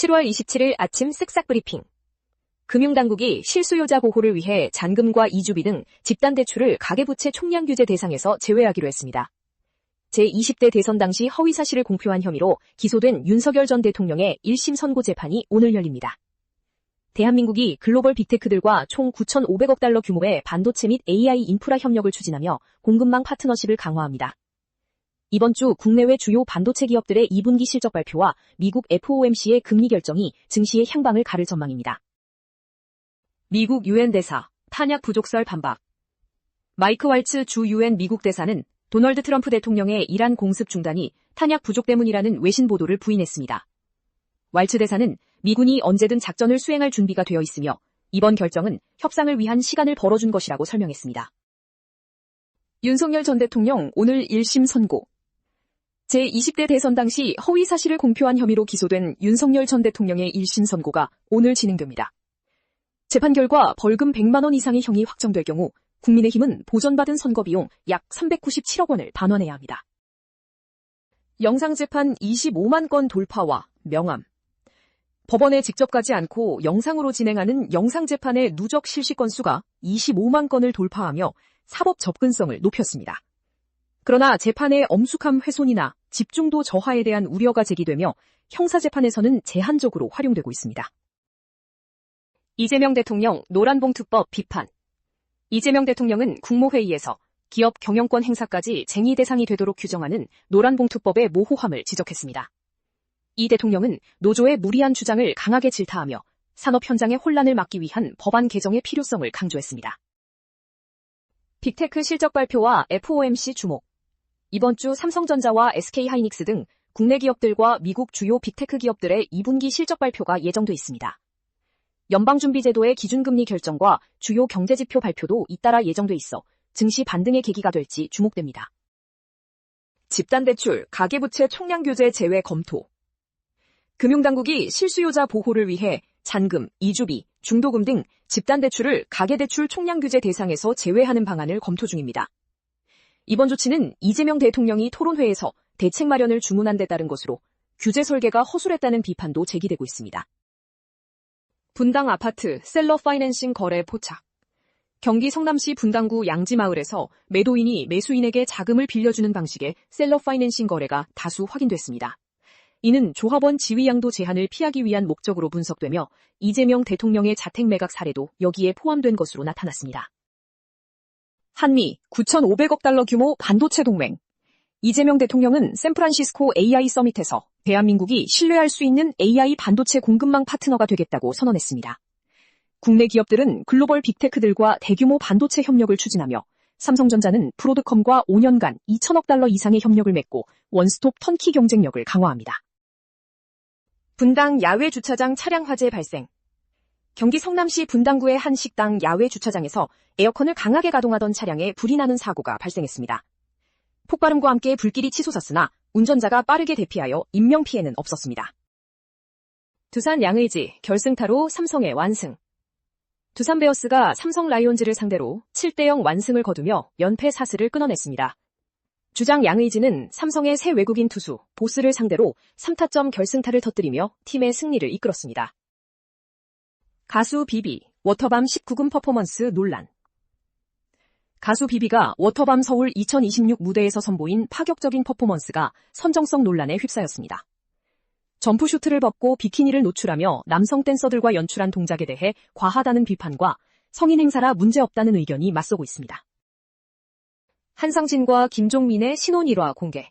7월 27일 아침 쓱싹 브리핑. 금융당국이 실수요자 보호를 위해 잔금과 이주비 등 집단대출을 가계부채 총량규제 대상에서 제외하기로 했습니다. 제20대 대선 당시 허위사실을 공표한 혐의로 기소된 윤석열 전 대통령의 1심 선고 재판이 오늘 열립니다. 대한민국이 글로벌 빅테크들과 총 9,500억 달러 규모의 반도체 및 AI 인프라 협력을 추진하며 공급망 파트너십을 강화합니다. 이번 주 국내외 주요 반도체 기업들의 2분기 실적 발표와 미국 FOMC의 금리 결정이 증시의 향방을 가를 전망입니다. 미국 유엔 대사, 탄약 부족설 반박. 마이크 왈츠 주 유엔 미국 대사는 도널드 트럼프 대통령의 이란 공습 중단이 탄약 부족 때문이라는 외신 보도를 부인했습니다. 왈츠 대사는 미군이 언제든 작전을 수행할 준비가 되어 있으며 이번 결정은 협상을 위한 시간을 벌어준 것이라고 설명했습니다. 윤석열 전 대통령 오늘 1심 선고. 제20대 대선 당시 허위 사실을 공표한 혐의로 기소된 윤석열 전 대통령의 1심 선고가 오늘 진행됩니다. 재판 결과 벌금 100만 원 이상의 형이 확정될 경우 국민의힘은 보전받은 선거비용 약 397억 원을 반환해야 합니다. 영상재판 25만 건 돌파와 명함. 법원에 직접 가지 않고 영상으로 진행하는 영상재판의 누적 실시 건수가 25만 건을 돌파하며 사법 접근성을 높였습니다. 그러나 재판의 엄숙함 훼손이나 집중도 저하에 대한 우려가 제기되며 형사재판에서는 제한적으로 활용되고 있습니다. 이재명 대통령 노란봉투법 비판. 이재명 대통령은 국무회의에서 기업 경영권 행사까지 쟁의 대상이 되도록 규정하는 노란봉투법의 모호함을 지적했습니다. 이 대통령은 노조의 무리한 주장을 강하게 질타하며 산업 현장의 혼란을 막기 위한 법안 개정의 필요성을 강조했습니다. 빅테크 실적 발표와 FOMC 주목. 이번 주 삼성전자와 SK하이닉스 등 국내 기업들과 미국 주요 빅테크 기업들의 2분기 실적 발표가 예정돼 있습니다. 연방준비제도의 기준금리 결정과 주요 경제지표 발표도 잇따라 예정돼 있어 증시 반등의 계기가 될지 주목됩니다. 집단대출, 가계부채 총량규제 제외 검토. 금융당국이 실수요자 보호를 위해 잔금, 이주비, 중도금 등 집단대출을 가계대출 총량규제 대상에서 제외하는 방안을 검토 중입니다. 이번 조치는 이재명 대통령이 토론회에서 대책 마련을 주문한 데 따른 것으로 규제 설계가 허술했다는 비판도 제기되고 있습니다. 분당 아파트 셀러 파이낸싱 거래 포착. 경기 성남시 분당구 양지마을에서 매도인이 매수인에게 자금을 빌려주는 방식의 셀러 파이낸싱 거래가 다수 확인됐습니다. 이는 조합원 지위 양도 제한을 피하기 위한 목적으로 분석되며 이재명 대통령의 자택 매각 사례도 여기에 포함된 것으로 나타났습니다. 한미 9,500억 달러 규모 반도체 동맹. 이재명 대통령은 샌프란시스코 AI 서밋에서 대한민국이 신뢰할 수 있는 AI 반도체 공급망 파트너가 되겠다고 선언했습니다. 국내 기업들은 글로벌 빅테크들과 대규모 반도체 협력을 추진하며 삼성전자는 브로드컴과 5년간 2천억 달러 이상의 협력을 맺고 원스톱 턴키 경쟁력을 강화합니다. 분당 야외 주차장 차량 화재 발생. 경기 성남시 분당구의 한 식당 야외 주차장에서 에어컨을 강하게 가동하던 차량에 불이 나는 사고가 발생했습니다. 폭발음과 함께 불길이 치솟았으나 운전자가 빠르게 대피하여 인명피해는 없었습니다. 두산 양의지 결승타로 삼성의 완승. 두산 베어스가 삼성 라이온즈를 상대로 7대0 완승을 거두며 연패 사슬을 끊어냈습니다. 주장 양의지는 삼성의 새 외국인 투수 보스를 상대로 3타점 결승타를 터뜨리며 팀의 승리를 이끌었습니다. 가수 비비, 워터밤 19금 퍼포먼스 논란. 가수 비비가 워터밤 서울 2026 무대에서 선보인 파격적인 퍼포먼스가 선정성 논란에 휩싸였습니다. 점프슈트를 벗고 비키니를 노출하며 남성 댄서들과 연출한 동작에 대해 과하다는 비판과 성인 행사라 문제없다는 의견이 맞서고 있습니다. 한상진과 김종민의 신혼 일화 공개.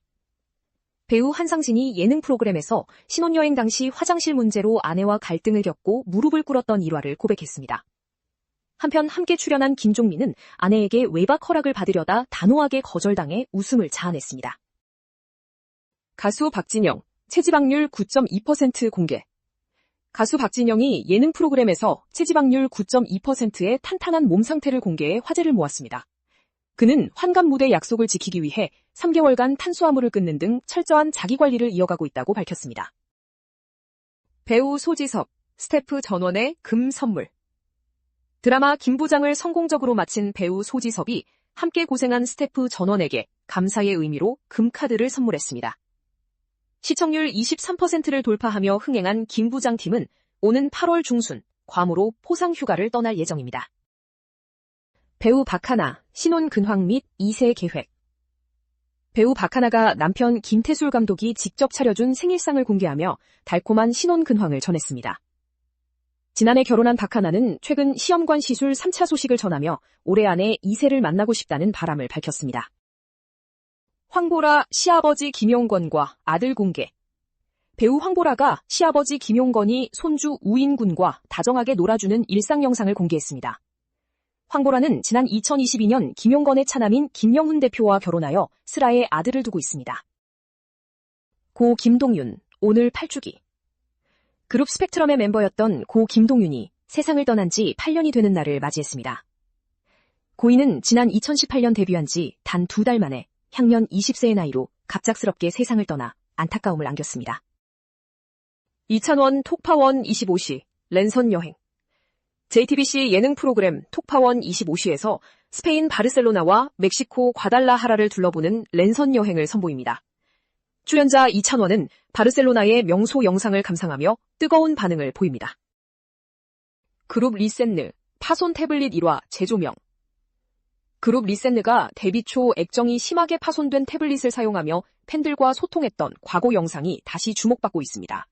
배우 한상진이 예능 프로그램에서 신혼여행 당시 화장실 문제로 아내와 갈등을 겪고 무릎을 꿇었던 일화를 고백했습니다. 한편 함께 출연한 김종민은 아내에게 외박 허락을 받으려다 단호하게 거절당해 웃음을 자아냈습니다. 가수 박진영, 체지방률 9.2% 공개. 가수 박진영이 예능 프로그램에서 체지방률 9.2%의 탄탄한 몸 상태를 공개해 화제를 모았습니다. 그는 환갑 무대 약속을 지키기 위해 3개월간 탄수화물을 끊는 등 철저한 자기관리를 이어가고 있다고 밝혔습니다. 배우 소지섭, 스태프 전원의 금 선물. 드라마 김부장을 성공적으로 마친 배우 소지섭이 함께 고생한 스태프 전원에게 감사의 의미로 금카드를 선물했습니다. 시청률 23%를 돌파하며 흥행한 김 부장팀은 오는 8월 중순 괌으로 포상 휴가를 떠날 예정입니다. 배우 박하나, 신혼 근황 및 2세 계획. 배우 박하나가 남편 김태술 감독이 직접 차려준 생일상을 공개하며 달콤한 신혼 근황을 전했습니다. 지난해 결혼한 박하나는 최근 시험관 시술 3차 소식을 전하며 올해 안에 2세를 만나고 싶다는 바람을 밝혔습니다. 황보라 시아버지 김용건과 아들 공개. 배우 황보라가 시아버지 김용건이 손주 우인군과 다정하게 놀아주는 일상 영상을 공개했습니다. 황보라는 지난 2022년 김용건의 차남인 김영훈 대표와 결혼하여 슬아의 아들을 두고 있습니다. 고 김동윤, 오늘 8주기. 그룹 스펙트럼의 멤버였던 고 김동윤이 세상을 떠난 지 8년이 되는 날을 맞이했습니다. 고인은 지난 2018년 데뷔한 지 단 2달 만에 향년 20세의 나이로 갑작스럽게 세상을 떠나 안타까움을 안겼습니다. 이찬원 톡파원 25시 랜선 여행. JTBC 예능 프로그램 톡파원 25시에서 스페인 바르셀로나와 멕시코 과달라하라를 둘러보는 랜선 여행을 선보입니다. 출연자 이찬원은 바르셀로나의 명소 영상을 감상하며 뜨거운 반응을 보입니다. 그룹 리센느, 파손 태블릿 1화 재조명. 그룹 리센느가 데뷔 초 액정이 심하게 파손된 태블릿을 사용하며 팬들과 소통했던 과거 영상이 다시 주목받고 있습니다.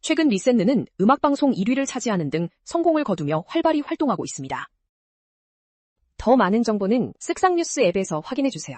최근 리센느는 음악방송 1위를 차지하는 등 성공을 거두며 활발히 활동하고 있습니다. 더 많은 정보는 쓱싹뉴스 앱에서 확인해주세요.